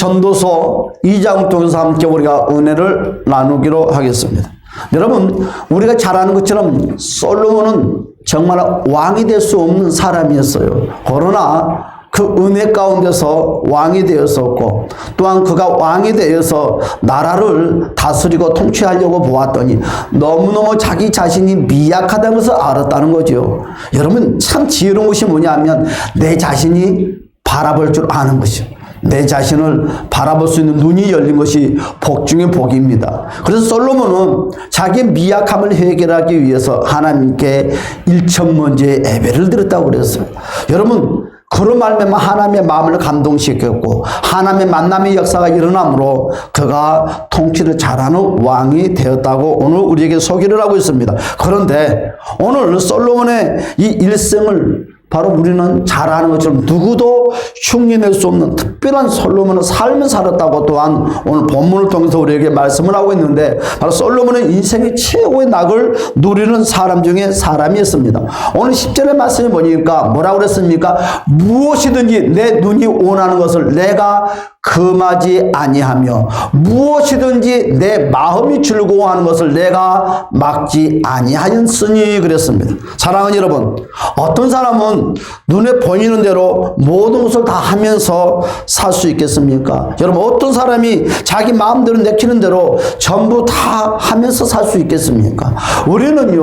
전도서 2장 통해서 함께 우리가 은혜를 나누기로 하겠습니다. 여러분, 우리가 잘 아는 것처럼 솔로몬은 정말 왕이 될 수 없는 사람이었어요. 그러나 그 은혜 가운데서 왕이 되었었고, 또한 그가 왕이 되어서 나라를 다스리고 통치하려고 보았더니 너무너무 자기 자신이 미약하다는 것을 알았다는 거죠. 여러분, 참 지혜로운 것이 뭐냐면 내 자신이 바라볼 줄 아는 것이요. 내 자신을 바라볼 수 있는 눈이 열린 것이 복 중의 복입니다. 그래서 솔로몬은 자기의 미약함을 해결하기 위해서 하나님께 일천번제의 예배를 드렸다고 그랬어요. 여러분, 그런 말면 하나님의 마음을 감동시켰고 하나님의 만남의 역사가 일어나므로 그가 통치를 잘하는 왕이 되었다고 오늘 우리에게 소개를 하고 있습니다. 그런데 오늘 솔로몬의 이 일생을 바로 우리는 잘 아는 것처럼 누구도 흉내낼 수 없는 특별한 솔로몬의 삶을 살았다고 또한 오늘 본문을 통해서 우리에게 말씀을 하고 있는데, 바로 솔로몬의 인생의 최고의 낙을 누리는 사람 중에 사람이었습니다. 오늘 10절의 말씀이 보니까 뭐라고 그랬습니까? 무엇이든지 내 눈이 원하는 것을 내가 금하지 아니하며 무엇이든지 내 마음이 즐거워하는 것을 내가 막지 아니하였으니 그랬습니다. 사랑하는 여러분, 어떤 사람은 눈에 보이는 대로 모든 것을 다 하면서 살 수 있겠습니까? 여러분, 어떤 사람이 자기 마음대로 내키는 대로 전부 다 하면서 살 수 있겠습니까? 우리는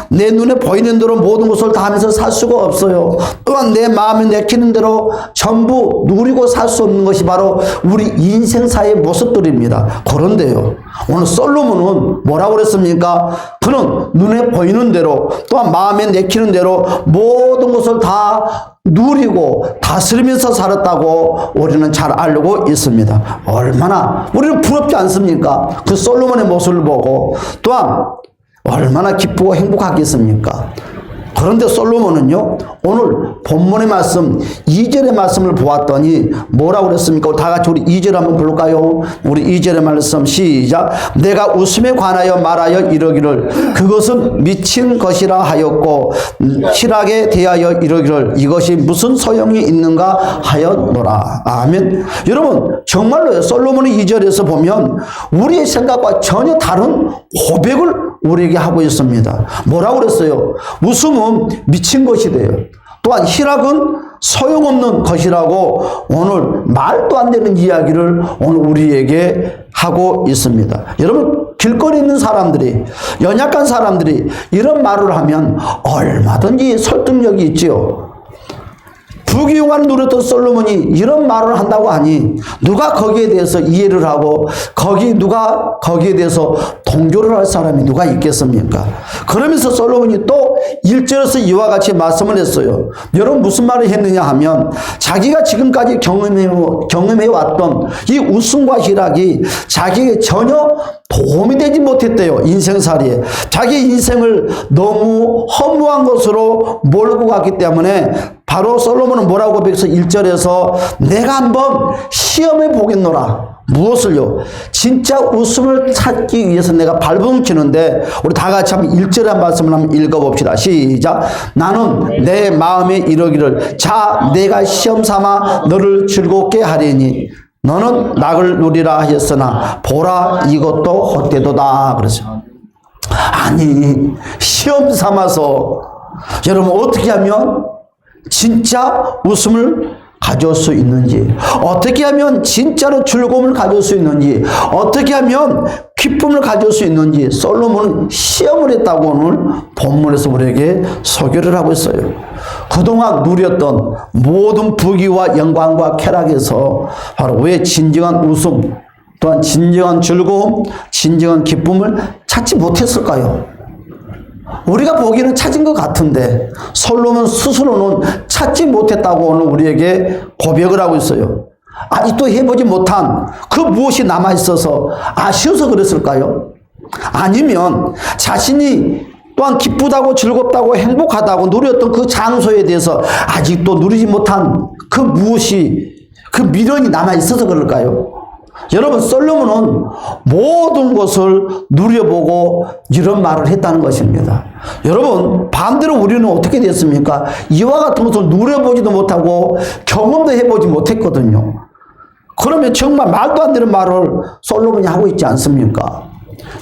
내 눈에 보이는 대로 모든 것을 다 하면서 살 수가 없어요. 또한 내 마음에 내키는 대로 전부 누리고 살 수 없는 것이 바로 우리 인생사의 모습들입니다. 그런데요, 오늘 솔로몬은 뭐라고 그랬습니까? 그는 눈에 보이는 대로 또한 마음에 내키는 대로 모든 것을 다 누리고 다스리면서 살았다고 우리는 잘 알고 있습니다. 얼마나 우리는 부럽지 않습니까? 그 솔로몬의 모습을 보고 또한 얼마나 기쁘고 행복하겠습니까? 그런데 솔로몬은요, 오늘 본문의 말씀 2절의 말씀을 보았더니 뭐라고 그랬습니까? 다 같이 우리 2절 한번 볼까요? 우리 2절의 말씀 시작. 내가 웃음에 관하여 말하여 이러기를 그것은 미친 것이라 하였고 실하게 대하여 이러기를 이것이 무슨 소용이 있는가 하였노라. 아멘. 여러분, 정말로 솔로몬의 2절에서 보면 우리의 생각과 전혀 다른 고백을 우리에게 하고 있습니다. 뭐라고 그랬어요? 웃음은 미친 것이 돼요. 또한 희락은 소용없는 것이라고 오늘 말도 안 되는 이야기를 오늘 우리에게 하고 있습니다. 여러분, 길거리 있는 사람들이, 연약한 사람들이 이런 말을 하면 얼마든지 설득력이 있지요. 부귀영화를 누렸던 솔로몬이 이런 말을 한다고 하니 누가 거기에 대해서 이해를 하고 누가 거기에 대해서 동조를 할 사람이 누가 있겠습니까? 그러면서 솔로몬이 또 1절에서 이와 같이 말씀을 했어요. 여러분, 무슨 말을 했느냐 하면 자기가 지금까지 경험해왔던 이 웃음과 희락이 자기에게 전혀 도움이 되지 못했대요. 인생살이에 자기 인생을 너무 허무한 것으로 몰고 갔기 때문에 바로 솔로몬은 뭐라고 고백해서 1절에서 내가 한번 시험해 보겠노라. 무엇을요? 진짜 웃음을 찾기 위해서 내가 발버둥 치는데, 우리 다 같이 한번 1절의 한 말씀을 한번 읽어봅시다. 시작. 나는 내 마음에 이러기를 자 내가 시험 삼아 너를 즐겁게 하리니 너는 낙을 누리라 하였으나 보라 이것도 헛되도다. 그러죠. 아니, 시험 삼아서 여러분 어떻게 하면 진짜 웃음을 가져올 수 있는지, 어떻게 하면 진짜로 즐거움을 가져올 수 있는지, 어떻게 하면 기쁨을 가져올 수 있는지 솔로몬은 시험을 했다고 오늘 본문에서 우리에게 소개를 하고 있어요. 그동안 누렸던 모든 부귀와 영광과 쾌락에서 바로 왜 진정한 웃음, 또한 진정한 즐거움, 진정한 기쁨을 찾지 못했을까요? 우리가 보기에는 찾은 것 같은데 솔로몬 스스로는 찾지 못했다고 오늘 우리에게 고백을 하고 있어요. 아직도 해보지 못한 그 무엇이 남아있어서 아쉬워서 그랬을까요? 아니면 자신이 또한 기쁘다고 즐겁다고 행복하다고 누렸던 그 장소에 대해서 아직도 누리지 못한 그 무엇이, 그 미련이 남아있어서 그럴까요? 여러분, 솔로몬은 모든 것을 누려보고 이런 말을 했다는 것입니다. 여러분, 반대로 우리는 어떻게 됐습니까? 이와 같은 것을 누려보지도 못하고 경험도 해보지 못했거든요. 그러면 정말 말도 안 되는 말을 솔로몬이 하고 있지 않습니까?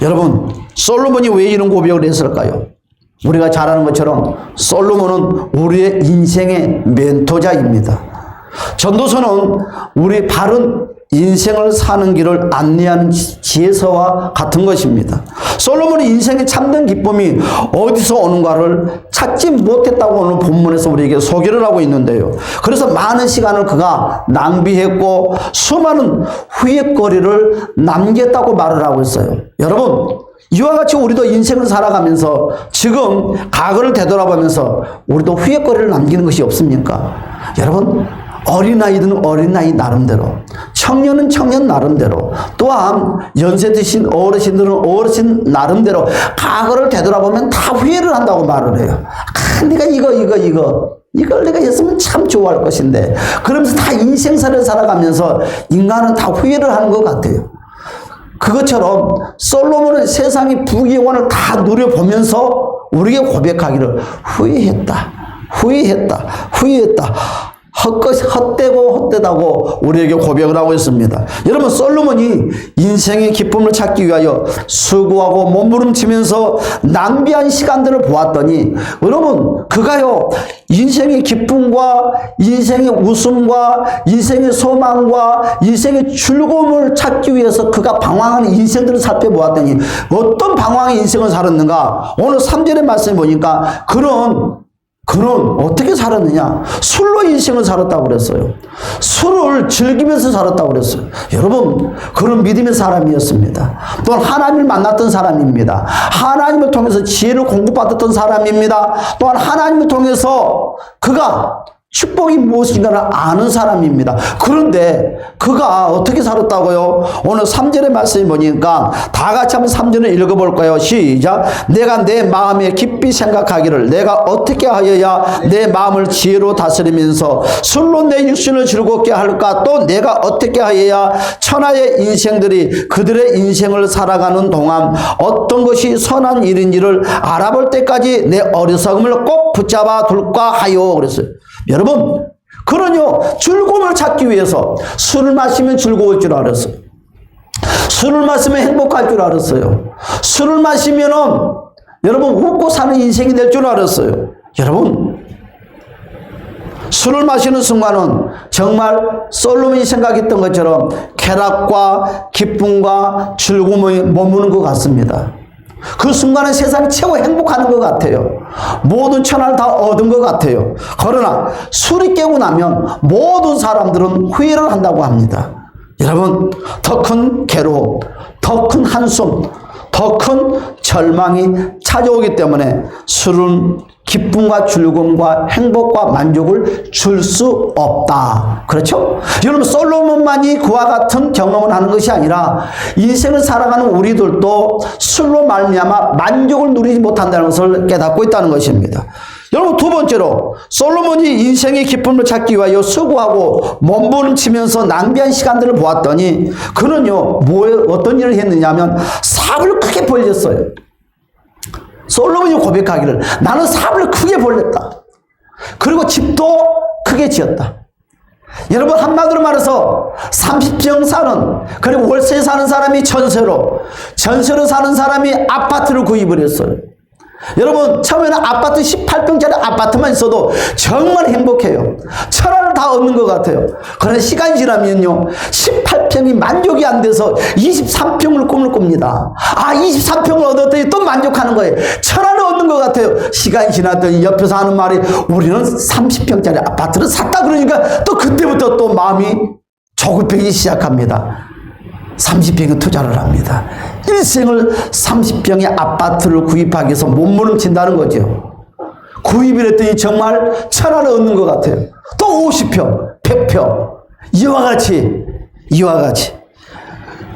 여러분, 솔로몬이 왜 이런 고백을 했을까요? 우리가 잘 아는 것처럼 솔로몬은 우리의 인생의 멘토자입니다. 전도서는 우리 바른 인생을 사는 길을 안내하는 지혜서와 같은 것입니다. 솔로몬의 인생의 참된 기쁨이 어디서 오는가를 찾지 못했다고 오늘 본문에서 우리에게 소개를 하고 있는데요. 그래서 많은 시간을 그가 낭비했고 수많은 후회거리를 남겼다고 말을 하고 있어요. 여러분, 이와 같이 우리도 인생을 살아가면서 지금 과거를 되돌아보면서 우리도 후회거리를 남기는 것이 없습니까? 여러분, 어린아이들은 어린아이 나름대로, 청년은 청년 나름대로, 또한 연세 드신 어르신들은 어르신 나름대로 과거를 되돌아보면 다 후회를 한다고 말을 해요. 내가 이걸 내가 했으면 참 좋아할 것인데, 그러면서 다 인생살을 살아가면서 인간은 다 후회를 하는 것 같아요. 그것처럼 솔로몬은 세상의 부귀영화를 다 누려보면서 우리에게 고백하기를 후회했다. 헛되고 우리에게 고백을 하고 있습니다. 여러분, 솔로몬이 인생의 기쁨을 찾기 위하여 수고하고 몸부림치면서 낭비한 시간들을 보았더니, 여러분, 그가요 인생의 기쁨과 인생의 웃음과 인생의 소망과 인생의 즐거움을 찾기 위해서 그가 방황하는 인생들을 살펴보았더니 어떤 방황의 인생을 살았는가? 오늘 3절의 말씀을 보니까 그런 어떻게 살았느냐? 술로 인생을 살았다고 그랬어요. 술을 즐기면서 살았다고 그랬어요. 여러분, 그런 믿음의 사람이었습니다. 또한 하나님을 만났던 사람입니다. 하나님을 통해서 지혜를 공급받았던 사람입니다. 또한 하나님을 통해서 그가 축복이 무엇인가를 아는 사람입니다. 그런데 그가 어떻게 살았다고요? 오늘 3절의 말씀을 보니까 다 같이 한번 3절을 읽어볼까요? 시작. 내가 내 마음에 깊이 생각하기를 내가 어떻게 하여야 내 마음을 지혜로 다스리면서 술로 내 육신을 즐겁게 할까? 또 내가 어떻게 하여야 천하의 인생들이 그들의 인생을 살아가는 동안 어떤 것이 선한 일인지를 알아볼 때까지 내 어리석음을 꼭 붙잡아 둘까 하여 그랬어요. 여러분, 그러뇨, 즐거움을 찾기 위해서 술을 마시면 즐거울 줄 알았어요. 술을 마시면 행복할 줄 알았어요. 술을 마시면은 여러분 웃고 사는 인생이 될 줄 알았어요. 여러분, 술을 마시는 순간은 정말 솔로몬이 생각했던 것처럼 쾌락과 기쁨과 즐거움이 머무는 것 같습니다. 그 순간은 세상이 최고 행복하는 것 같아요. 모든 천하를 다 얻은 것 같아요. 그러나 술이 깨고 나면 모든 사람들은 후회를 한다고 합니다. 여러분, 더 큰 괴로움, 더 큰 한숨, 더 큰 절망이 찾아오기 때문에 술은 기쁨과 즐거움과 행복과 만족을 줄 수 없다. 그렇죠? 여러분, 솔로몬만이 그와 같은 경험을 하는 것이 아니라 인생을 살아가는 우리들도 술로 말미암아 만족을 누리지 못한다는 것을 깨닫고 있다는 것입니다. 여러분, 두 번째로 솔로몬이 인생의 기쁨을 찾기 위하여 수고하고 몸부림치면서 낭비한 시간들을 보았더니 그는요 어떤 일을 했느냐 하면 사업을 크게 벌렸어요. 솔로몬이 고백하기를 나는 사업을 크게 벌렸다. 그리고 집도 크게 지었다. 여러분, 한마디로 말해서 30평 사는, 그리고 월세 사는 사람이 전세로 사는 사람이 아파트를 구입을 했어요. 여러분, 처음에는 아파트 18평짜리 아파트만 있어도 정말 행복해요. 천하를 다 얻는 것 같아요. 그러나 시간이 지나면요 18평이 만족이 안 돼서 23평을 꿈을 꿉니다. 23평을 얻었더니 또 만족하는 거예요. 천하를 얻는 것 같아요. 시간이 지났더니 옆에서 하는 말이 우리는 30평짜리 아파트를 샀다 그러니까 또 그때부터 또 마음이 조급해지기 시작합니다. 30평에 투자를 합니다. 일생을 30평의 아파트를 구입하기 위해서 몸부림친다는 거죠. 구입을 했더니 정말 천하를 얻는 것 같아요. 또 50평, 100평. 이와 같이.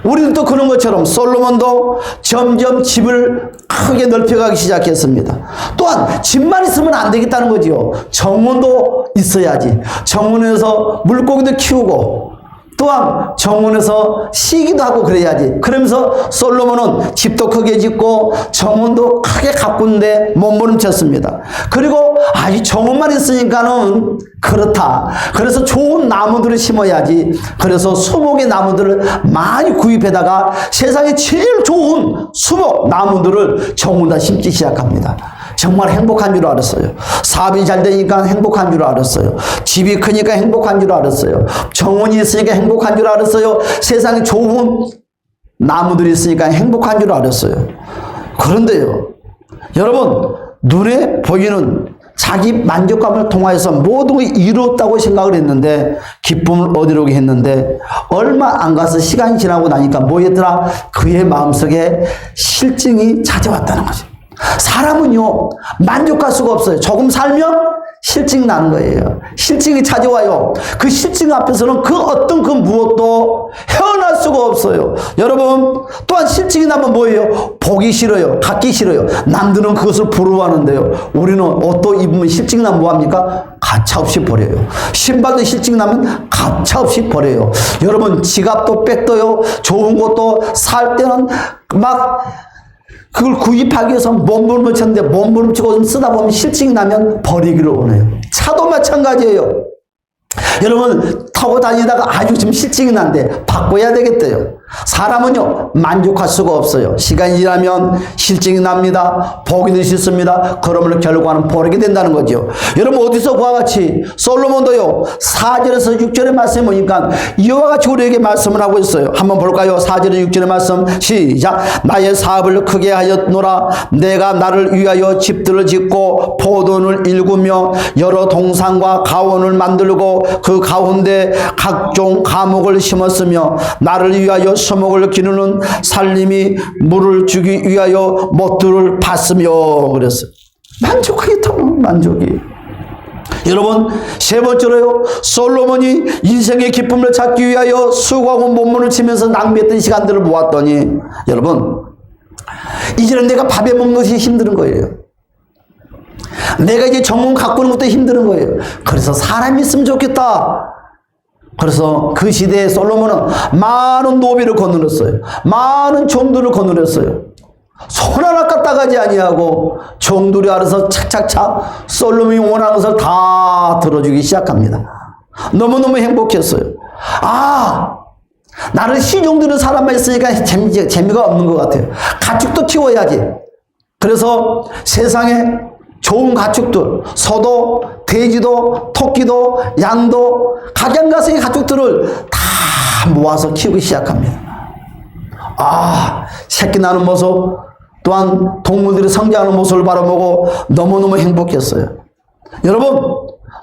우리도 그런 것처럼 솔로몬도 점점 집을 크게 넓혀가기 시작했습니다. 또한 집만 있으면 안 되겠다는 거지요. 정원도 있어야지. 정원에서 물고기도 키우고 또한 정원에서 쉬기도 하고 그래야지. 그러면서 솔로몬은 집도 크게 짓고 정원도 크게 가꾼데 몸부림쳤습니다. 그리고 아주 정원만 있으니까는 그렇다. 그래서 좋은 나무들을 심어야지. 그래서 수목의 나무들을 많이 구입해다가 세상에 제일 좋은 수목 나무들을 정원에다 심기 시작합니다. 정말 행복한 줄 알았어요. 사업이 잘 되니까 행복한 줄 알았어요. 집이 크니까 행복한 줄 알았어요. 정원이 있으니까 행복한 줄 알았어요. 세상에 좋은 나무들이 있으니까 행복한 줄 알았어요. 그런데요, 여러분, 눈에 보이는 자기 만족감을 통하여서 모든 걸 이루었다고 생각을 했는데, 기쁨을 얻으려고 했는데, 얼마 안 가서 시간이 지나고 나니까 뭐였더라? 그의 마음속에 실증이 찾아왔다는 거죠. 사람은요, 만족할 수가 없어요. 조금 살면 실증이 나는 거예요. 실증이 찾아와요. 그 실증 앞에서는 그 어떤 그 무엇도 헤어날 수가 없어요. 여러분, 또한 실증이 나면 뭐예요? 보기 싫어요. 갖기 싫어요. 남들은 그것을 부러워하는데요, 우리는 옷도 입으면 실증이 나면 뭐합니까? 가차없이 버려요. 신발도 실증이 나면 가차없이 버려요. 여러분, 지갑도 백도요, 좋은 것도 살 때는 막 그걸 구입하기 위해서 몸부림을 쳤는데, 몸부림 치고 쓰다 보면 실증이 나면 버리기를 원해요. 차도 마찬가지예요. 여러분, 타고 다니다가 아주 지금 실증이 난데 바꿔야 되겠대요. 사람은요, 만족할 수가 없어요. 시간이 지나면 실증이 납니다. 보기도 싫습니다. 그러면 결과는 버리게 된다는 거죠. 여러분, 어디서 그와 같이 솔로몬도요, 4절에서 6절의 말씀을 보니까 이와 같이 우리에게 말씀을 하고 있어요. 한번 볼까요? 4절에 6절의 말씀 시작. 나의 사업을 크게 하였노라. 내가 나를 위하여 집들을 짓고 포도원을 일구며 여러 동산과 가원을 만들고 그 가운데 각종 과목을 심었으며 나를 위하여 서목을 기르는 살림이 물을 주기 위하여 못들을 팠으며 그랬어요. 만족하겠다고, 만족이. 여러분, 세 번째로요, 솔로몬이 인생의 기쁨을 찾기 위하여 수고하고 몸부림을 치면서 낭비했던 시간들을 모았더니, 여러분, 이제는 내가 밥에 먹는 것이 힘든 거예요. 내가 이제 전문 가꾸는 것도 힘든 거예요. 그래서 사람이 있으면 좋겠다. 그래서 그 시대에 솔로몬은 많은 노비를 거느렸어요. 많은 종들을 거느렸어요. 손 하나 까딱하지 아니하고 종들이 알아서 착착착 솔로몬이 원하는 것을 다 들어주기 시작합니다. 너무너무 행복했어요. 아, 나를 시종드는 사람만 있으니까 재미가 없는 것 같아요. 가축도 키워야지. 그래서 세상에 좋은 가축들, 소도, 돼지도, 토끼도, 양도, 각양 가서 이 가축들을 다 모아서 키우기 시작합니다. 아, 새끼 나는 모습, 또한 동물들이 성장하는 모습을 바라보고 너무너무 행복했어요. 여러분,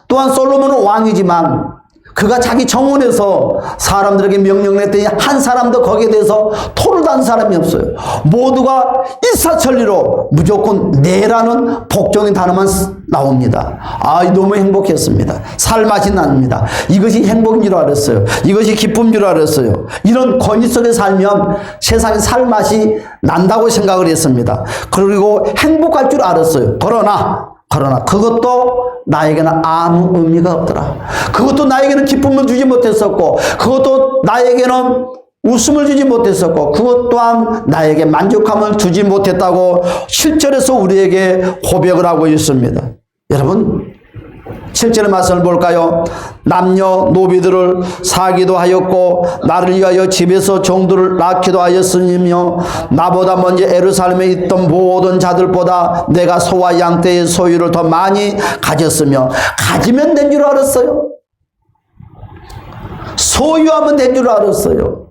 또한 솔로몬은 왕이지만 그가 자기 정원에서 사람들에게 명령을 했더니 한 사람도 거기에 대해서 토를 단 사람이 없어요. 모두가 일사천리로 무조건 네라는 복종의 단어만 나옵니다. 아, 너무 행복했습니다. 살맛이 납니다. 이것이 행복인 줄 알았어요. 이것이 기쁨인 줄 알았어요. 이런 권위 속에 살면 세상에 살맛이 난다고 생각을 했습니다. 그리고 행복할 줄 알았어요. 그러나 그것도 나에게는 아무 의미가 없더라. 그것도 나에게는 기쁨을 주지 못했었고, 그것도 나에게는 웃음을 주지 못했었고, 그것 또한 나에게 만족감을 주지 못했다고 7절에서 우리에게 고백을 하고 있습니다. 여러분, 7절의 말씀을 볼까요? 남녀 노비들을 사기도 하였고 나를 위하여 집에서 종들을 낳기도 하였으며 나보다 먼저 예루살렘에 있던 모든 자들보다 내가 소와 양떼의 소유를 더 많이 가졌으며, 가지면 된 줄 알았어요. 소유하면 된 줄 알았어요.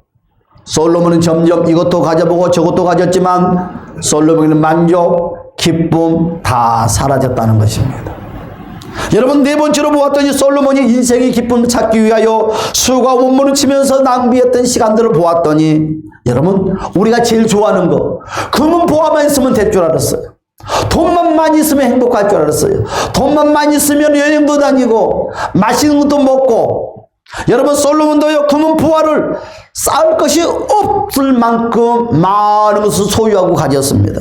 솔로몬은 점점 이것도 가져보고 저것도 가졌지만 솔로몬은 만족, 기쁨 다 사라졌다는 것입니다. 여러분, 네 번째로 보았더니 솔로몬이 인생의 기쁨을 찾기 위하여 수고와 몸부림을 치면서 낭비했던 시간들을 보았더니, 여러분, 우리가 제일 좋아하는 거, 금은 보화만 있으면 될 줄 알았어요. 돈만 많이 있으면 행복할 줄 알았어요. 돈만 많이 있으면 여행도 다니고 맛있는 것도 먹고. 여러분, 솔로몬도요, 금은 보화를 쌓을 것이 없을 만큼 많은 것을 소유하고 가졌습니다.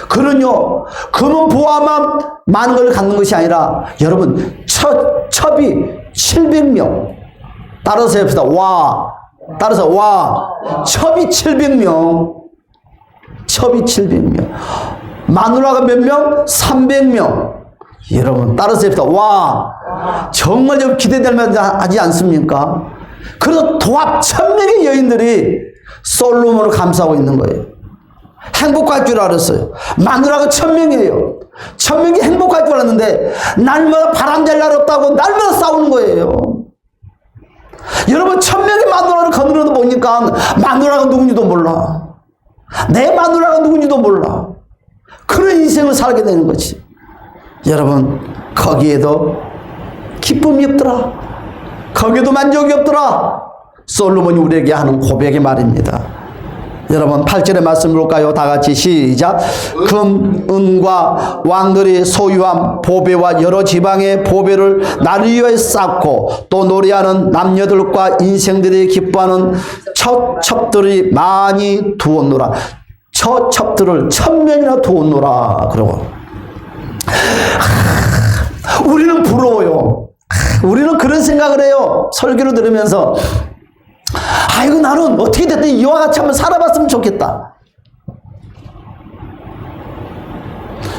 그는요, 금은 보화만 많은 걸 갖는 것이 아니라, 여러분, 첩이 700명. 따라서 합시다. 따라서 첩이 700명. 첩이 700명. 마누라가 몇 명? 300명. 여러분 따라서 와 정말 좀 기대될 만하지 않습니까? 그래서 도합 1000명의 여인들이 솔로몬을 감싸고 있는 거예요. 행복할 줄 알았어요. 마누라가 1000명이에요. 1000명이 행복할 줄 알았는데 날마다 바람잘 날 없다고 날마다 싸우는 거예요. 여러분 1000명의 마누라를 거느려도 보니까 마누라가 누군지도 몰라. 내 마누라가 누군지도 몰라. 그런 인생을 살게 되는 거지. 여러분 거기에도 기쁨이 없더라. 거기에도 만족이 없더라. 솔로몬이 우리에게 하는 고백의 말입니다. 여러분 8절의 말씀 볼까요? 다 같이 시작. 금, 은과 왕들이 소유한 보배와 여러 지방의 보배를 나를 위해 쌓고 또 노래하는 남녀들과 인생들이 기뻐하는 첫 첩들이 많이 두었노라. 첫 첩들을 1000명이나 두었노라. 그러고 우리는 부러워요. 우리는 그런 생각을 해요. 설교를 들으면서 아이고 나는 어떻게 됐든 이와 같이 한번 살아봤으면 좋겠다.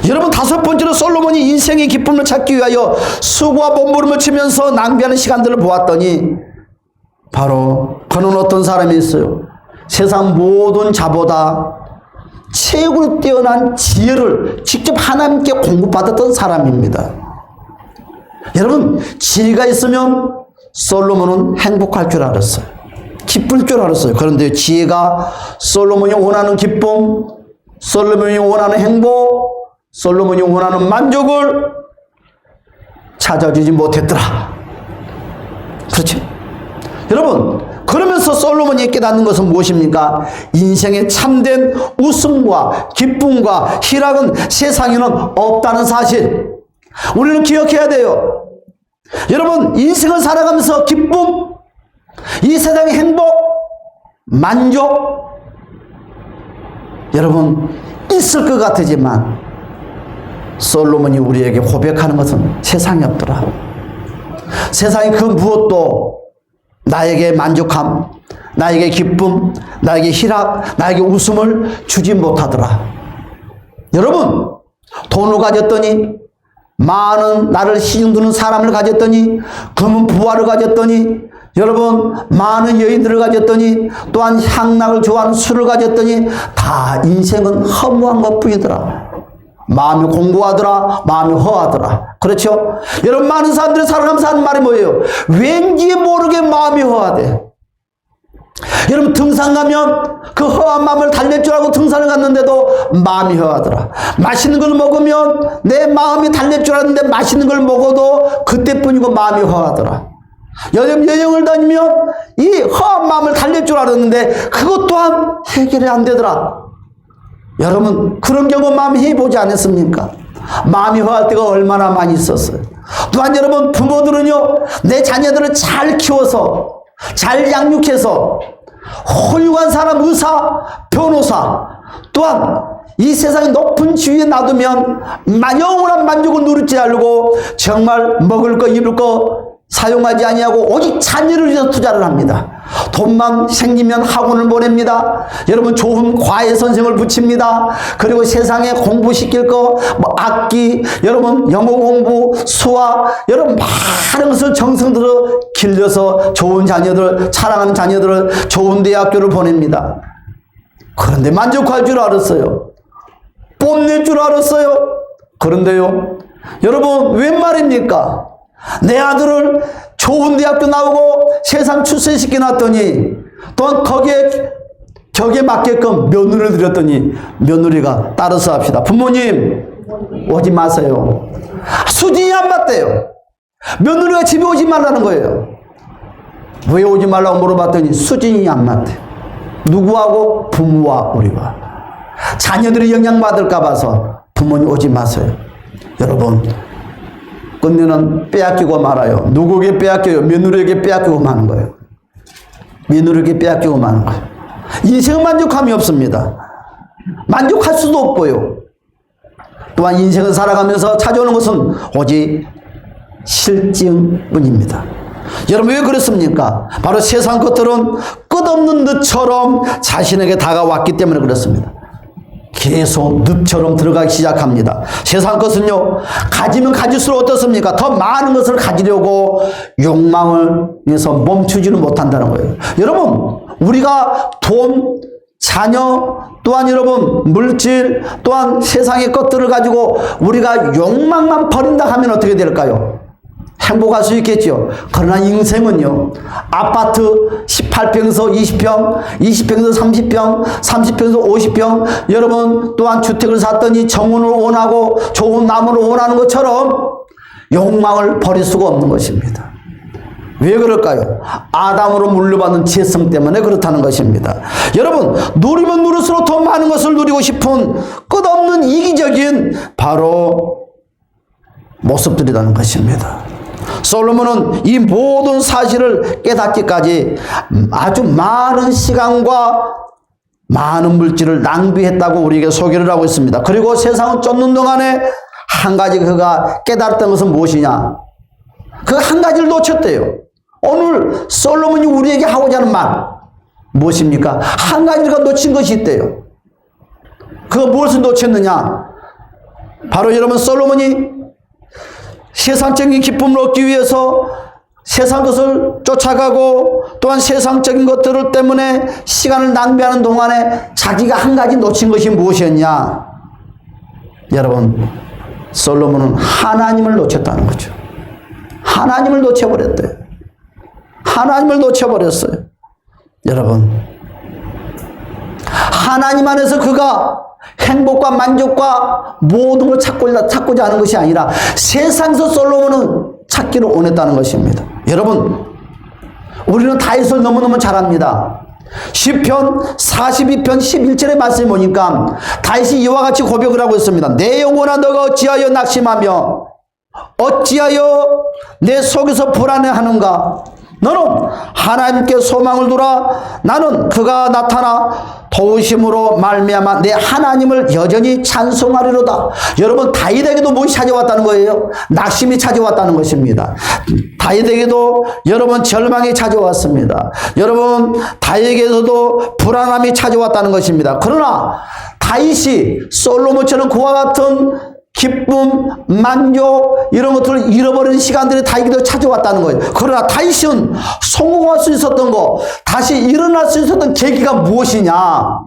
여러분 5번째로 솔로몬이 인생의 기쁨을 찾기 위하여 수고와 몸부림을 치면서 낭비하는 시간들을 보았더니 바로 그는 어떤 사람이 있어요. 세상 모든 자보다 최고로 뛰어난 지혜를 직접 하나님께 공급받았던 사람입니다. 여러분 지혜가 있으면 솔로몬은 행복할 줄 알았어요. 기쁠 줄 알았어요. 그런데 지혜가 솔로몬이 원하는 기쁨, 솔로몬이 원하는 행복, 솔로몬이 원하는 만족을 찾아주지 못했더라. 그렇죠? 여러분 그러면서 솔로몬이 깨닫는 것은 무엇입니까? 인생의 참된 웃음과 기쁨과 희락은 세상에는 없다는 사실. 우리는 기억해야 돼요. 여러분 인생을 살아가면서 기쁨, 이 세상의 행복, 만족 여러분 있을 것 같지만 솔로몬이 우리에게 고백하는 것은 세상에 없더라. 세상의 그 무엇도 나에게 만족함, 나에게 기쁨, 나에게 희락, 나에게 웃음을 주지 못하더라. 여러분 돈을 가졌더니 많은 나를 시중두는 사람을 가졌더니 금은 부하를 가졌더니 여러분 많은 여인들을 가졌더니 또한 향락을 좋아하는 술을 가졌더니 다 인생은 허무한 것뿐이더라. 마음이 공고하더라. 마음이 허하더라. 그렇죠? 여러분 많은 사람들이 살아가면서 하는 말이 뭐예요? 왠지 모르게 마음이 허하대. 여러분 등산 가면 그 허한 마음을 달랠 줄 알고 등산을 갔는데도 마음이 허하더라. 맛있는 걸 먹으면 내 마음이 달랠 줄 알았는데 맛있는 걸 먹어도 그때뿐이고 마음이 허하더라. 여행을 다니면 이 허한 마음을 달랠 줄 알았는데 그것 또한 해결이 안 되더라. 여러분 그런 경우 마음이 해보지 않았습니까? 마음이 허할 때가 얼마나 많이 있었어요. 또한 여러분 부모들은요 내 자녀들을 잘 키워서 잘 양육해서 훌륭한 사람, 의사, 변호사 또한 이 세상의 높은 지위에 놔두면 영원한 만족을 누리지 않고 정말 먹을 거 입을 거 사용하지 아니하고 오직 자녀를 위해서 투자를 합니다. 돈만 생기면 학원을 보냅니다. 여러분 좋은 과외 선생을 붙입니다. 그리고 세상에 공부시킬 거 뭐 악기, 여러분 영어 공부, 수학, 여러분 많은 것을 정성 들어 길러서 좋은 자녀들, 사랑하는 자녀들을 좋은 대학교를 보냅니다. 그런데 만족할 줄 알았어요. 뽐낼 줄 알았어요. 그런데요 여러분 웬 말입니까? 내 아들을 좋은 대학교 나오고 세상 출세시켜 놨더니 또한 격에 맞게끔 며느리를 드렸더니 며느리가 따라서 합시다. 부모님 오지 마세요. 수준이 안 맞대요. 며느리가 집에 오지 말라는 거예요. 왜 오지 말라고 물어봤더니 수준이 안 맞대요. 누구하고? 부모와 우리가. 자녀들이 영향받을까 봐서 부모님 오지 마세요. 여러분 끝내는 빼앗기고 말아요. 누구에게 빼앗겨요? 며느리에게 빼앗기고 마는 거예요. 며느리에게 빼앗기고 마는 거예요. 인생은 만족함이 없습니다. 만족할 수도 없고요. 또한 인생을 살아가면서 찾아오는 것은 오직 실증뿐입니다. 여러분 왜 그렇습니까? 바로 세상 것들은 끝없는 듯처럼 자신에게 다가왔기 때문에 그렇습니다. 계속 늪처럼 들어가기 시작합니다. 세상 것은요, 가지면 가질수록 어떻습니까? 더 많은 것을 가지려고 욕망을 위해서 멈추지는 못한다는 거예요. 여러분, 우리가 돈, 자녀, 또한 여러분 물질, 또한 세상의 것들을 가지고 우리가 욕망만 버린다 하면 어떻게 될까요? 행복할 수 있겠죠. 그러나 인생은요, 아파트 18평에서 20평, 20평에서 30평, 30평에서 50평, 여러분 또한 주택을 샀더니 정원을 원하고 좋은 나무를 원하는 것처럼 욕망을 버릴 수가 없는 것입니다. 왜 그럴까요? 아담으로 물려받은 죄성 때문에 그렇다는 것입니다. 여러분, 누리면 누릴수록 더 많은 것을 누리고 싶은 끝없는 이기적인 바로 모습들이라는 것입니다. 솔로몬은 이 모든 사실을 깨닫기까지 아주 많은 시간과 많은 물질을 낭비했다고 우리에게 소개를 하고 있습니다. 그리고 세상을 쫓는 동안에 한 가지 그가 깨달았던 것은 무엇이냐? 그 한 가지를 놓쳤대요. 오늘 솔로몬이 우리에게 하고자 하는 말 무엇입니까? 한 가지가 놓친 것이 있대요. 그거 무엇을 놓쳤느냐? 바로 여러분, 솔로몬이 세상적인 기쁨을 얻기 위해서 세상 것을 쫓아가고 또한 세상적인 것들 때문에 시간을 낭비하는 동안에 자기가 한 가지 놓친 것이 무엇이었냐? 여러분, 솔로몬은 하나님을 놓쳤다는 거죠. 하나님을 놓쳐버렸대요. 하나님을 놓쳐버렸어요. 여러분, 하나님 안에서 그가 행복과 만족과 모든 걸 찾고자 하는 것이 아니라 세상에서 솔로몬은 찾기를 원했다는 것입니다. 여러분, 우리는 다윗을 너무너무 잘 압니다. 시편 42편 11절의 말씀을 보니까 다윗이 이와 같이 고백을 하고 있습니다. 내 영혼아, 너가 어찌하여 낙심하며 어찌하여 내 속에서 불안해하는가? 너는 하나님께 소망을 두라. 나는 그가 나타나 도우심으로 말미암아 내 하나님을 여전히 찬송하리로다. 여러분, 다윗에게도 무엇이 찾아왔다는 거예요? 낙심이 찾아왔다는 것입니다. 다윗에게도 여러분 절망이 찾아왔습니다. 여러분, 다윗에게도 불안함이 찾아왔다는 것입니다. 그러나 다윗이 솔로몬처럼 그와 같은 기쁨, 만족 이런 것들을 잃어버리는 시간들이 다윗에게도 찾아왔다는 거예요. 그러나 다윗은 성공할 수 있었던 거, 다시 일어날 수 있었던 계기가 무엇이냐?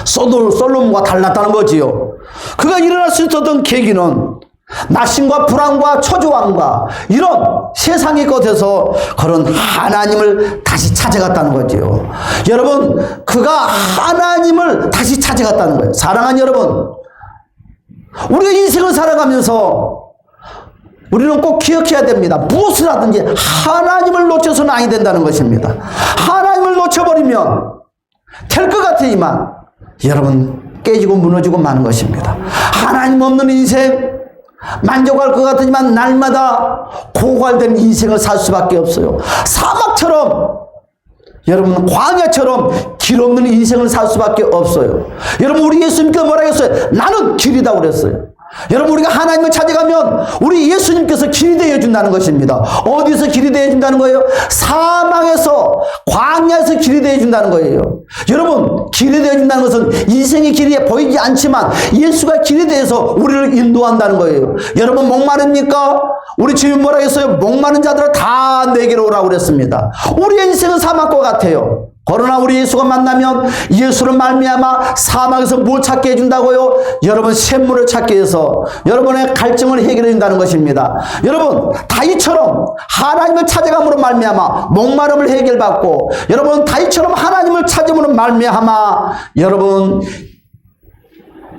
솔로몬과 달랐다는 거지요. 그가 일어날 수 있었던 계기는 낙심과 불안과 초조함과 이런 세상의 것에서 그런 하나님을 다시 찾아갔다는 거지요. 여러분, 그가 하나님을 다시 찾아갔다는 거예요. 사랑하는 여러분, 우리가 인생을 살아가면서 우리는 꼭 기억해야 됩니다. 무엇을 하든지 하나님을 놓쳐서는 아니 된다는 것입니다. 하나님을 놓쳐버리면 될 것 같으지만 여러분, 깨지고 무너지고 마는 것입니다. 하나님 없는 인생, 만족할 것 같으지만 날마다 고갈된 인생을 살 수밖에 없어요. 사막처럼, 여러분 광야처럼 길 없는 인생을 살 수밖에 없어요. 여러분, 우리 예수님께서 뭐라 했어요? 나는 길이다 그랬어요. 여러분, 우리가 하나님을 찾아가면 우리 예수님께서 길이 되어준다는 것입니다. 어디서 길이 되어준다는 거예요? 사망에서, 광야에서 길이 되어준다는 거예요. 여러분, 길이 되어준다는 것은 인생의 길이 보이지 않지만 예수가 길이 되어서 우리를 인도한다는 거예요. 여러분, 목마릅니까? 우리 주님 뭐라 했어요? 목마른 자들을 다 내게로 오라고 그랬습니다. 우리의 인생은 사막과 같아요. 그러나 우리 예수가 만나면 예수를 말미암아 사막에서 뭘 찾게 해준다고요? 여러분, 샘물을 찾게 해서 여러분의 갈증을 해결해 준다는 것입니다. 여러분, 다윗처럼 하나님을 찾아감으로 말미암아 목마름을 해결받고, 여러분 다윗처럼 하나님을 찾음으로 말미암아 여러분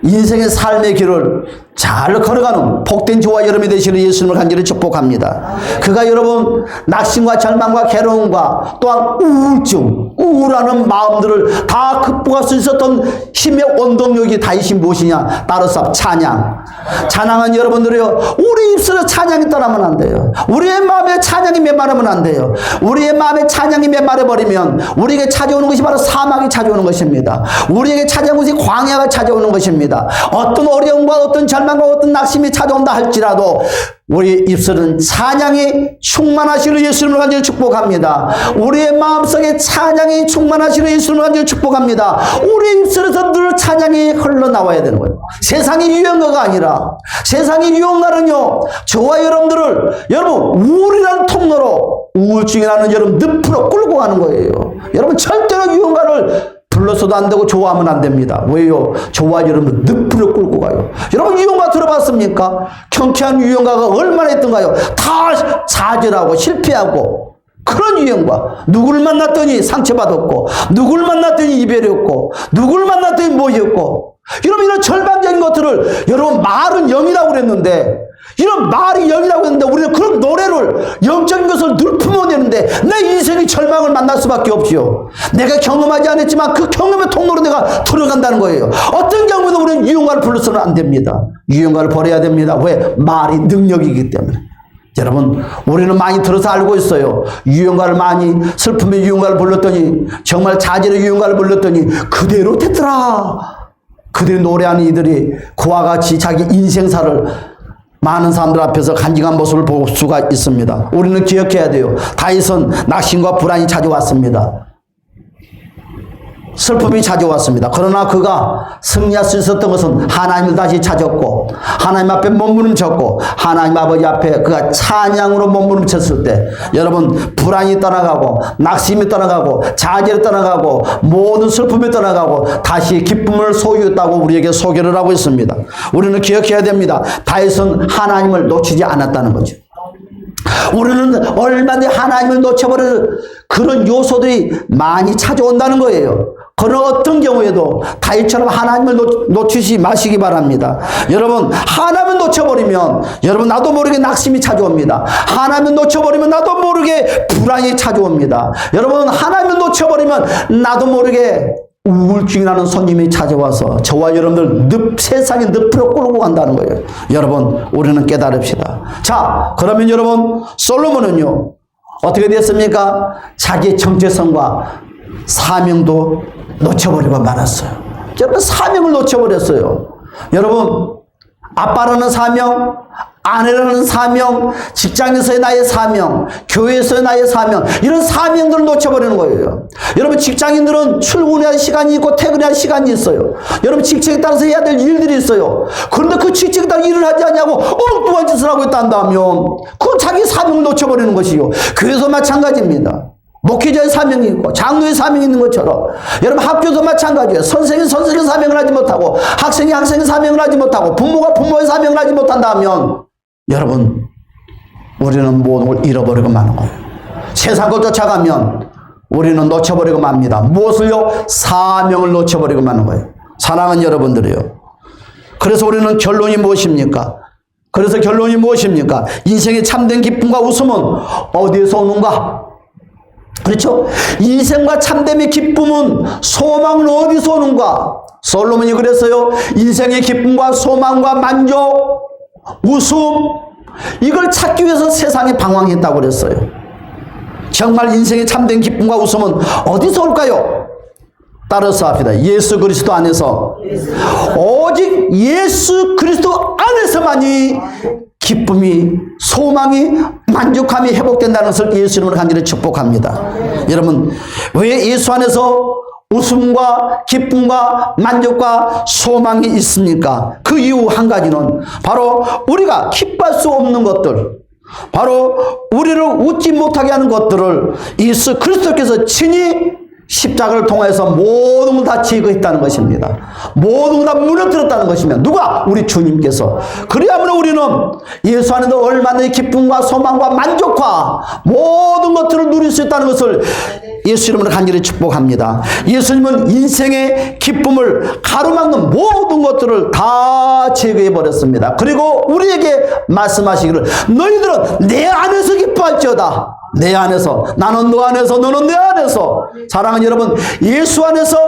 인생의 삶의 길을 잘 걸어가는 복된 저와 여러분이 되시는 예수님을 간절히 축복합니다. 그가 여러분 낙심과 절망과 괴로움과 또한 우울증, 우울하는 마음들을 다 극복할 수 있었던 힘의 원동력이 다윗이 무엇이냐? 따라서 찬양. 찬양한 여러분들이요, 우리 입술에 찬양이 떠나면 안 돼요. 우리의 마음에 찬양이 메마르면 안 돼요. 우리의 마음에 찬양이 메마르버리면 우리에게 찾아오는 것이 바로 사막이 찾아오는 것입니다. 우리에게 찾아오는 것이 광야가 찾아오는 것입니다. 어떤 어려움과 어떤 절망과 어떤 낙심이 찾아온다 할지라도 우리 입술은 찬양이 충만하시는 예수님을 간절히 축복합니다. 우리의 마음속에 찬양이 충만하시는 예수님을 간절히 축복합니다. 우리 입술에서 늘 찬양이 흘러나와야 되는 거예요. 세상의 유행가가 아니라, 세상의 유행가는요, 저와 여러분들을 여러분 우울이라는 통로로 우울증이라는 여러분 늪으로 끌고 가는 거예요. 여러분 절대로 유행가를 불러서도 안 되고 좋아하면 안 됩니다. 왜요? 저와 여러분 늪으로 끌고 가요. 여러분 유행가 들어봤습니까? 경쾌한 유행가가 얼마나 있던가요? 다 좌절하고 실패하고 그런 유행가. 누구를 만났더니 상처받았고, 누구를 만났더니 이별이었고, 누구를 만났더니 뭐였고. 여러분 이런 절반적인 것들을 여러분 말은 영이라고 그랬는데, 이런 말이 영이라고 했는데 우리는 그런 노래를 영적인 것을 늘 품어내는데 내 인생의 절망을 만날 수밖에 없지요. 내가 경험하지 않았지만 그 경험의 통로로 내가 들어간다는 거예요. 어떤 경우에도 우리는 유행가를 불러서는 안 됩니다. 유행가를 버려야 됩니다. 왜? 말이 능력이기 때문에. 여러분 우리는 많이 들어서 알고 있어요. 유행가를 많이 슬픔의 유행가를 불렀더니 정말 자질의 유행가를 불렀더니 그대로 됐더라. 그들이 노래하는 이들이 그와 같이 자기 인생사를 많은 사람들 앞에서 간직한 모습을 볼 수가 있습니다. 우리는 기억해야 돼요. 다윗은 낙심과 불안이 찾아왔습니다. 슬픔이 찾아왔습니다. 그러나 그가 승리할 수 있었던 것은 하나님을 다시 찾았고, 하나님 앞에 몸부림쳤고, 하나님 아버지 앞에 그가 찬양으로 몸부림쳤을 때 여러분 불안이 떠나가고, 낙심이 떠나가고, 좌절이 떠나가고, 모든 슬픔이 떠나가고 다시 기쁨을 소유했다고 우리에게 소개를 하고 있습니다. 우리는 기억해야 됩니다. 다윗은 하나님을 놓치지 않았다는 거죠. 우리는 얼마든지 하나님을 놓쳐버리는 그런 요소들이 많이 찾아온다는 거예요. 그런 어떤 경우에도 다윗처럼 하나님을 놓치지 마시기 바랍니다. 여러분 하나님을 놓쳐버리면 여러분 나도 모르게 낙심이 찾아옵니다. 하나님을 놓쳐버리면 나도 모르게 불안이 찾아옵니다. 여러분 하나님을 놓쳐버리면 나도 모르게 우울증이라는 손님이 찾아와서 저와 여러분들 세상의 늪으로 끌고 간다는 거예요. 여러분 우리는 깨달읍시다. 자, 그러면 여러분 솔로몬은요 어떻게 됐습니까? 자기의 정체성과 사명도 놓쳐버리고 말았어요. 여러분 사명을 놓쳐버렸어요. 여러분 아빠라는 사명, 아내라는 사명, 직장에서의 나의 사명, 교회에서의 나의 사명, 이런 사명들을 놓쳐버리는 거예요. 여러분 직장인들은 출근해야 시간이 있고 퇴근해야 시간이 있어요. 여러분 직책에 따라서 해야 될 일들이 있어요. 그런데 그 직책에 따라 일을 하지 않냐고 엉뚱한 짓을 하고 있다면 그건 자기 사명을 놓쳐버리는 것이요. 교회에서 마찬가지입니다. 목회자의 사명이 있고 장로의 사명이 있는 것처럼 여러분 학교도 마찬가지예요. 선생이 선생의 사명을 하지 못하고 학생이 학생의 사명을 하지 못하고 부모가 부모의 사명을 하지 못한다면 여러분 우리는 모든 걸 잃어버리고 마는 거예요. 세상 걸 쫓아가면 우리는 놓쳐버리고 맙니다. 무엇을요? 사명을 놓쳐버리고 마는 거예요. 사랑하는 여러분들이요. 그래서 우리는 결론이 무엇입니까? 그래서 결론이 무엇입니까? 인생의 참된 기쁨과 웃음은 어디에서 오는가? 그렇죠? 인생과 참됨의 기쁨은, 소망은 어디서 오는가? 솔로몬이 그랬어요. 인생의 기쁨과 소망과 만족, 웃음, 이걸 찾기 위해서 세상에 방황했다고 그랬어요. 정말 인생의 참된 기쁨과 웃음은 어디서 올까요? 따라서 합시다. 예수 그리스도 안에서, 오직 예수 그리스도 안에서만이 기쁨이, 소망이, 만족함이 회복된다는 것을 예수 이름으로 간절히 축복합니다. 여러분 왜 예수 안에서 웃음과 기쁨과 만족과 소망이 있습니까? 그 이유 한 가지는 바로 우리가 기뻐할 수 없는 것들, 바로 우리를 웃지 못하게 하는 것들을 예수 그리스도께서 친히 십자가를 통해서 모든 걸 다 제거했다는 것입니다. 모든 걸 다 무너뜨렸다는 것입니다. 누가? 우리 주님께서. 그래야만 우리는 예수 안에서 얼마나 기쁨과 소망과 만족과 모든 것들을 누릴 수 있다는 것을 예수 이름으로 간절히 축복합니다. 예수님은 인생의 기쁨을 가로막는 모든 것들을 다 제거해 버렸습니다. 그리고 우리에게 말씀하시기를 너희들은 내 안에서 기뻐할지어다. 내 안에서, 나는 너 안에서, 너는 내 안에서. 사랑하는 여러분, 예수 안에서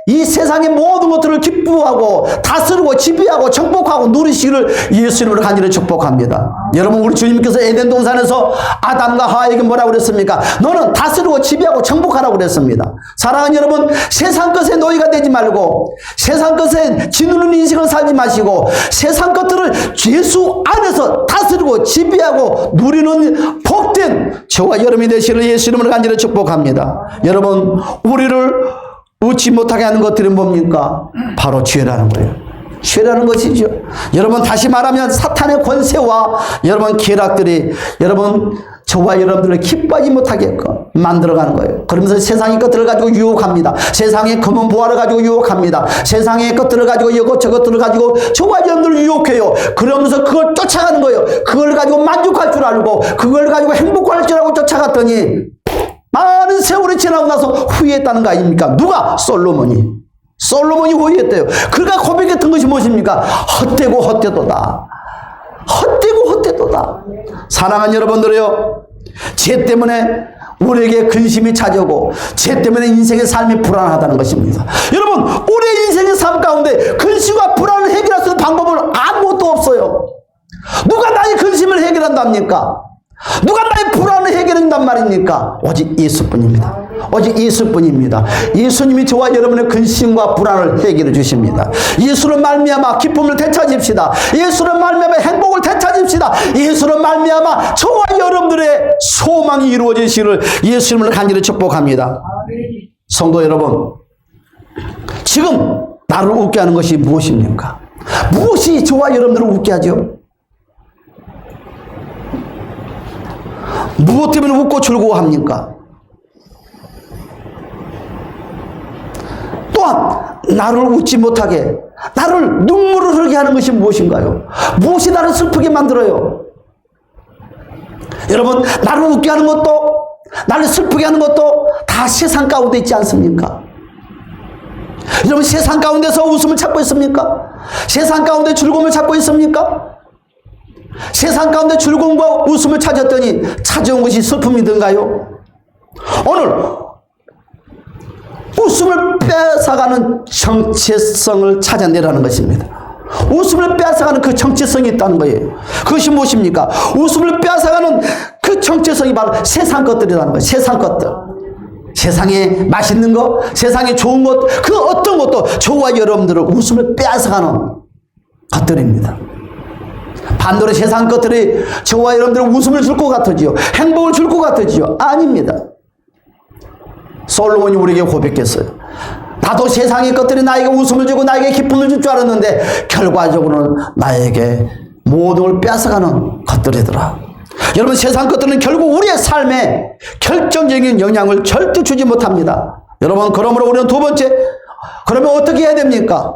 이 세상의 모든 것들을 기뻐하고 다스리고 지배하고 정복하고 누리시기를 예수님으로 간절히 축복합니다. 여러분, 우리 주님께서 에덴 동산에서 아담과 하와에게 뭐라고 그랬습니까? 너는 다스리고 지배하고 정복하라고 그랬습니다. 사랑하는 여러분, 세상 것에 노예가 되지 말고 세상 것에 지누는 인생을 살지 마시고 세상 것들을 예수 안에서 다스리고 지배하고 누리는 복된 저와 여러분이 되시기를 예수님으로 간절히 축복합니다. 여러분, 우리를 웃지 못하게 하는 것들이 뭡니까? 바로 죄라는 거예요. 죄라는 것이죠. 여러분, 다시 말하면 사탄의 권세와 여러분 계략들이 여러분 저와 여러분들을 기뻐하지 못하게끔 만들어가는 거예요. 그러면서 세상의 것들을 가지고 유혹합니다. 세상의 검은 보화를 가지고 유혹합니다. 세상의 것들을 가지고 이것저것들을 가지고 저와 여러분들을 유혹해요. 그러면서 그걸 쫓아가는 거예요. 그걸 가지고 만족할 줄 알고 그걸 가지고 행복할 줄 알고 쫓아갔더니 많은 세월이 지나고 나서 후회했다는 거 아닙니까? 누가? 솔로몬이 후회했대요. 그가 고백했던 것이 무엇입니까? 헛되고 헛되도다. 헛되고 헛되도다. 사랑하는 여러분들이요, 죄 때문에 우리에게 근심이 찾아오고 죄 때문에 인생의 삶이 불안하다는 것입니다. 여러분, 우리의 인생의 삶 가운데 근심과 불안을 해결할 수 있는 방법은 아무것도 없어요. 누가 나의 근심을 해결한답니까? 누가 나의 불안을 해결한단 말입니까? 오직 예수뿐입니다. 오직 예수뿐입니다. 예수님이 저와 여러분의 근심과 불안을 해결해 주십니다. 예수를 말미암아 기쁨을 되찾읍시다. 예수를 말미암아 행복을 되찾읍시다. 예수를 말미암아 저와 여러분들의 소망이 이루어지시기를 예수님을 간절히 축복합니다. 성도 여러분, 지금 나를 웃게 하는 것이 무엇입니까? 무엇이 저와 여러분들을 웃게 하죠? 무엇 때문에 웃고 즐거워합니까? 또한 나를 웃지 못하게, 나를 눈물을 흘리게 하는 것이 무엇인가요? 무엇이 나를 슬프게 만들어요? 여러분, 나를 웃게 하는 것도 나를 슬프게 하는 것도 다 세상 가운데 있지 않습니까? 여러분, 세상 가운데서 웃음을 찾고 있습니까? 세상 가운데 즐거움을 찾고 있습니까? 세상 가운데 즐거움과 웃음을 찾았더니 찾아온 것이 슬픔이든가요? 오늘 웃음을 뺏어가는 정체성을 찾아내라는 것입니다. 웃음을 뺏어가는 그 정체성이 있다는 거예요. 그것이 무엇입니까? 웃음을 뺏어가는 그 정체성이 바로 세상 것들이라는 거예요. 세상 것들. 세상에 맛있는 것, 세상에 좋은 것, 그 어떤 것도 저와 여러분들을 웃음을 뺏어가는 것들입니다. 반대로 세상 것들이 저와 여러분들은 웃음을 줄 것 같으지요. 행복을 줄 것 같으지요. 아닙니다. 솔로몬이 우리에게 고백했어요. 나도 세상의 것들이 나에게 웃음을 주고 나에게 기쁨을 줄 줄 알았는데 결과적으로는 나에게 모든 걸 뺏어가는 것들이더라. 여러분, 세상 것들은 결국 우리의 삶에 결정적인 영향을 절대 주지 못합니다. 여러분, 그러므로 우리는 두 번째, 그러면 어떻게 해야 됩니까?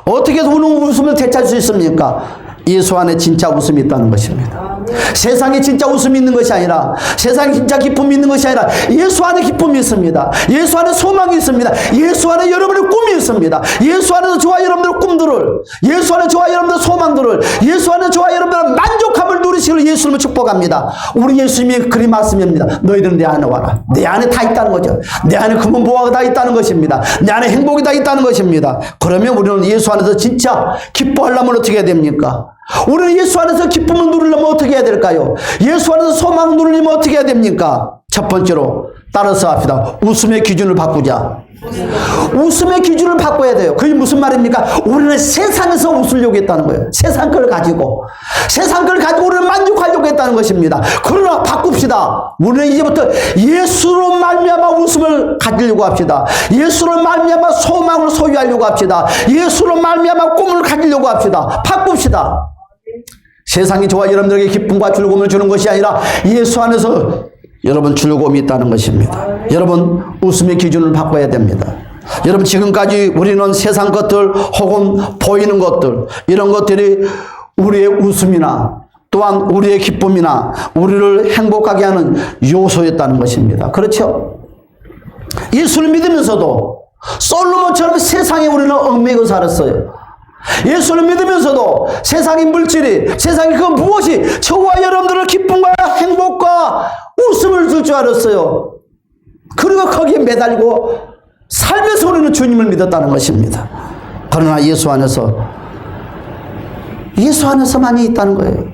어떻게 해서 우리는 웃음을 되찾을 수 있습니까? 예수 안에 진짜 웃음이 있다는 것입니다. 세상에 진짜 웃음이 있는 것이 아니라, 세상에 진짜 기쁨이 있는 것이 아니라 예수 안에 기쁨이 있습니다. 예수 안에 소망이 있습니다. 예수 안에 여러분의 꿈이 있습니다. 예수 안에서 저와 여러분들의 꿈들을, 예수 안에 저와 여러분들의 소망들을, 예수 안에 저와 여러분들의 만족함을 누리시기를 예수님을 축복합니다. 우리 예수님의 그리 말씀입니다. 너희들은 내 안에 와라. 내 안에 다 있다는 거죠. 내 안에 금은 보화가 다 있다는 것입니다. 내 안에 행복이 다 있다는 것입니다. 그러면 우리는 예수 안에서 진짜 기뻐하려면 어떻게 해야 됩니까? 우리는 예수 안에서 기쁨을 누리려면 어떻게 해야 될까요? 예수 안에서 소망을 누리려면 어떻게 해야 됩니까? 첫 번째로 따라서 합시다. 웃음의 기준을 바꾸자. 웃음의 기준을 바꿔야 돼요. 그게 무슨 말입니까? 우리는 세상에서 웃으려고 했다는 거예요. 세상 걸 가지고 우리는 만족하려고 했다는 것입니다. 그러나 바꿉시다. 우리는 이제부터 예수로 말미암아 웃음을 가지려고 합시다. 예수로 말미암아 소망을 소유하려고 합시다. 예수로 말미암아 꿈을 가지려고 합시다. 바꿉시다. 세상이 저와 여러분들에게 기쁨과 즐거움을 주는 것이 아니라 예수 안에서 여러분 즐거움이 있다는 것입니다. 여러분, 웃음의 기준을 바꿔야 됩니다. 여러분, 지금까지 우리는 세상 것들 혹은 보이는 것들, 이런 것들이 우리의 웃음이나 또한 우리의 기쁨이나 우리를 행복하게 하는 요소였다는 것입니다. 그렇죠? 예수를 믿으면서도 솔로몬처럼 세상에 우리는 얽매이고 살았어요. 예수를 믿으면서도 세상의 물질이, 세상의 그 무엇이 저와 여러분들을 기쁨과 행복과 웃음을 줄 줄 알았어요. 그리고 거기에 매달리고 삶에서 우리는 주님을 믿었다는 것입니다. 그러나 예수 안에서만이 있다는 거예요.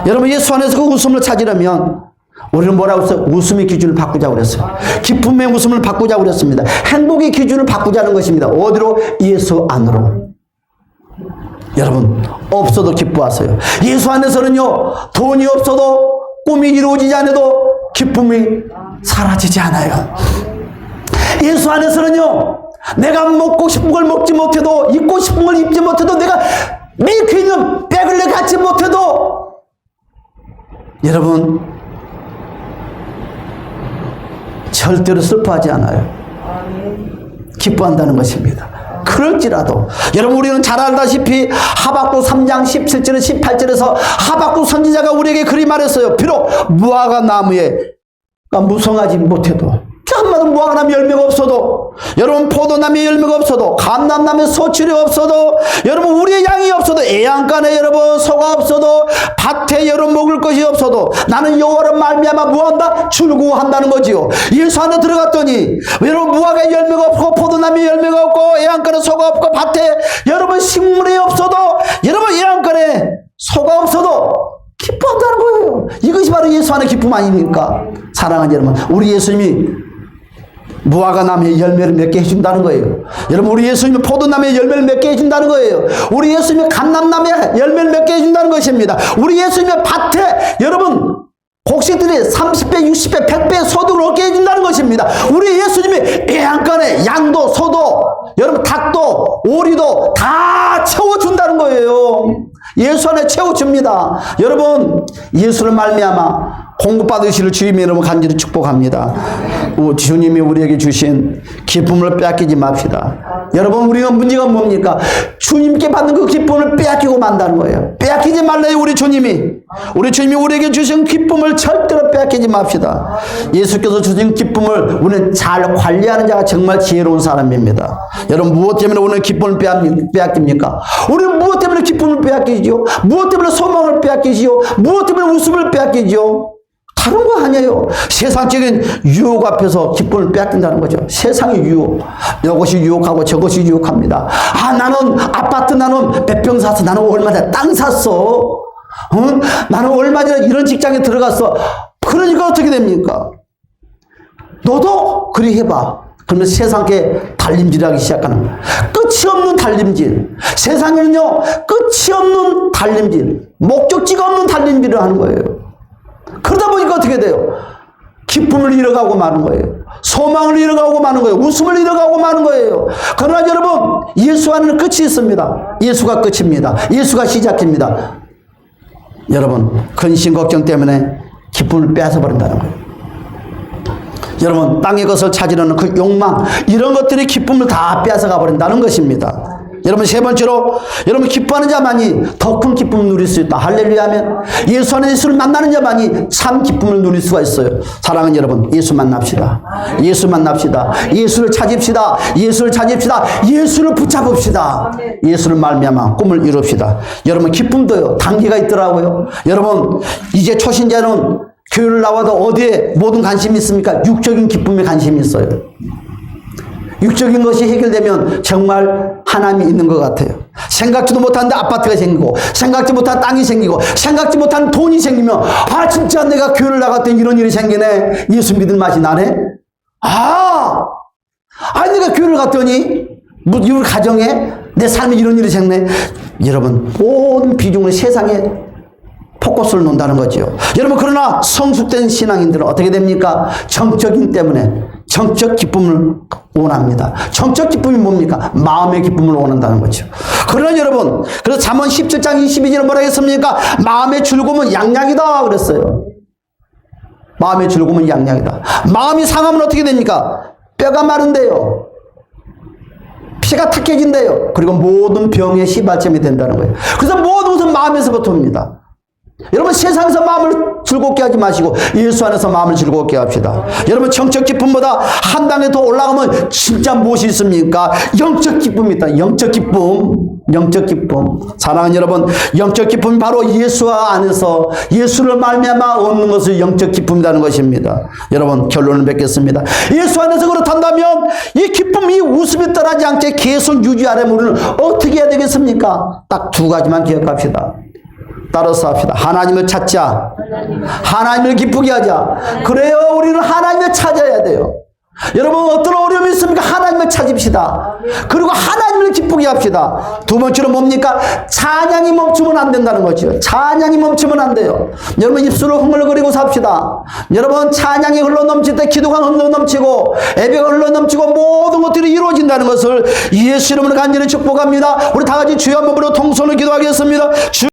여러분, 예수 안에서 그 웃음을 찾으려면 우리는 뭐라고 했어요? 웃음의 기준을 바꾸자고 그랬어요. 기쁨의 웃음을 바꾸자고 그랬습니다. 행복의 기준을 바꾸자는 것입니다. 어디로? 예수 안으로. 여러분, 없어도 기뻐하세요. 예수 안에서는요, 돈이 없어도, 꿈이 이루어지지 않아도 기쁨이 사라지지 않아요. 예수 안에서는요, 내가 먹고 싶은 걸 먹지 못해도, 입고 싶은 걸 입지 못해도, 내가 메이크 있는 백을 내가 갖지 못해도, 여러분, 절대로 슬퍼하지 않아요. 기뻐한다는 것입니다. 그럴지라도 여러분, 우리는 잘 알다시피 하박국 3장 17절 18절에서 하박국 선지자가 우리에게 그리 말했어요. 비록 무화과 나무에 무성하지 못해도, 한마디로 무화과나무 열매가 없어도, 여러분 포도나무에 열매가 없어도, 감람나무에 소출이 없어도, 여러분 우리의 양이 없어도, 애양간에 여러분 소가 없어도, 밭에 여러분 먹을 것이 없어도, 나는 여호와로 말미암아 무한다? 즐거워한다는 거지요. 예수 안에 들어갔더니 여러분 무화과에 열매가 없고, 포도나무에 열매가 없고, 애양간에 소가 없고, 밭에 여러분 식물이 없어도, 여러분 애양간에 소가 없어도 기뻐한다는 거예요. 이것이 바로 예수 안의 기쁨 아닙니까? 사랑하는 여러분, 우리 예수님이 무화과 나무에 열매를 맺게 해준다는 거예요. 여러분, 우리 예수님이 포도나무에 열매를 맺게 해준다는 거예요. 우리 예수님이 감람나무에 열매를 맺게 해준다는 것입니다. 우리 예수님의 밭에 여러분 곡식들이 30배, 60배, 100배 소득을 얻게 해준다는 것입니다. 우리 예수님이 애양간에 양도, 소도, 여러분 닭도, 오리도 다 채워준다는 거예요. 예수 안에 채워줍니다. 여러분, 예수를 말미암아 공급받으실 주님의 이름으로 간절히 축복합니다. 주님이 우리에게 주신 기쁨을 빼앗기지 맙시다. 여러분, 우리가 문제가 뭡니까? 주님께 받는 그 기쁨을 빼앗기고 만다는 거예요. 빼앗기지 말래요. 우리 주님이 우리에게 주신 기쁨을 절대로 빼앗기지 맙시다. 예수께서 주신 기쁨을 우리는 잘 관리하는 자가 정말 지혜로운 사람입니다. 여러분, 무엇 때문에 오늘 기쁨을 빼앗깁니까? 우리는 무엇 때문에 기쁨을 빼앗기죠? 무엇 때문에 소망을 빼앗기죠? 무엇 때문에 웃음을 빼앗기죠? 다른 거 아니에요. 세상적인 유혹 앞에서 기쁨을 빼앗긴다는 거죠. 세상의 유혹. 이것이 유혹하고 저것이 유혹합니다. 나는 아파트, 나는 100평 샀어. 나는 얼마 전에 땅 샀어. 나는 얼마 전에 이런 직장에 들어갔어. 그러니까 어떻게 됩니까? 너도 그리 해봐. 그러면 세상에 달림질하기 시작하는 거예요. 끝이 없는 달림질. 세상에는요, 끝이 없는 달림질. 목적지가 없는 달림질을 하는 거예요. 그러다 보니까 어떻게 돼요? 기쁨을 잃어가고 마는 거예요. 소망을 잃어가고 마는 거예요. 웃음을 잃어가고 마는 거예요. 그러나 여러분, 예수 안에는 끝이 있습니다. 예수가 끝입니다. 예수가 시작입니다. 여러분, 근심 걱정 때문에 기쁨을 빼앗아버린다는 거예요. 여러분, 땅의 것을 찾으려는 그 욕망, 이런 것들이 기쁨을 다 빼앗아가 버린다는 것입니다. 여러분, 세 번째로, 여러분 기뻐하는 자만이 더 큰 기쁨을 누릴 수 있다. 할렐루야 하면 예수 안에 예수를 만나는 자만이 참 기쁨을 누릴 수가 있어요. 사랑하는 여러분, 예수 만납시다. 예수 만납시다. 예수를 찾읍시다. 예수를 찾읍시다. 예수를 붙잡읍시다. 예수를 말미암아 꿈을 이룹시다. 여러분, 기쁨도요, 단계가 있더라고요. 여러분, 이제 초신자는 교회를 나와도 어디에 모든 관심이 있습니까? 육적인 기쁨에 관심이 있어요. 육적인 것이 해결되면 정말 하나님이 있는 것 같아요. 생각지도 못한 아파트가 생기고, 생각지 못한 땅이 생기고, 생각지 못한 돈이 생기면, 진짜 내가 교회를 나갔더니 이런 일이 생기네. 예수 믿을 맛이 나네. 내가 교회를 갔더니 우리 가정에 내 삶에 이런 일이 생기네. 여러분, 모든 비중을 세상에 포커스를 놓는다는 거죠. 여러분, 그러나 성숙된 신앙인들은 어떻게 됩니까? 정적인 때문에 정적 기쁨을 원합니다. 정적 기쁨이 뭡니까? 마음의 기쁨을 원한다는 거죠. 그러나 여러분, 그래서 잠언 17장 22절에 뭐라 했습니까? 마음의 즐거움은 양약이다 그랬어요. 마음의 즐거움은 양약이다. 마음이 상하면 어떻게 됩니까? 뼈가 마른대요. 피가 탁해진대요. 그리고 모든 병의 시발점이 된다는 거예요. 그래서 모든 것은 마음에서부터 옵니다. 여러분 세상에서 마음을 즐겁게 하지 마시고 예수 안에서 마음을 즐겁게 합시다. 여러분 정적 기쁨보다 한 단계 더 올라가면 진짜 무엇이 있습니까? 영적 기쁨이다. 영적 기쁨. 영적 기쁨. 사랑하는 여러분, 영적 기쁨이 바로 예수 안에서 예수를 말미암아 얻는 것을 영적 기쁨이라는 것입니다. 여러분 결론을 맺겠습니다. 예수 안에서 그렇단다면 이 기쁨, 이 웃음이 떠나지 않게 계속 유지하려면 우리는 어떻게 해야 되겠습니까? 딱 두 가지만 기억합시다. 따라서 합시다. 하나님을 찾자. 하나님을 기쁘게 하자. 그래요, 우리는 하나님을 찾아야 돼요. 여러분 어떤 어려움이 있습니까? 하나님을 찾읍시다. 그리고 하나님을 기쁘게 합시다. 두 번째로 뭡니까? 찬양이 멈추면 안 된다는 거죠. 찬양이 멈추면 안 돼요. 여러분 입술을 흥얼거리고 삽시다. 여러분 찬양이 흘러넘칠 때 기도가 흘러넘치고 예배가 흘러넘치고 모든 것들이 이루어진다는 것을 예수 이름으로 간절히 축복합니다. 우리 다 같이 주여 한번 부르고 통성을 기도하겠습니다.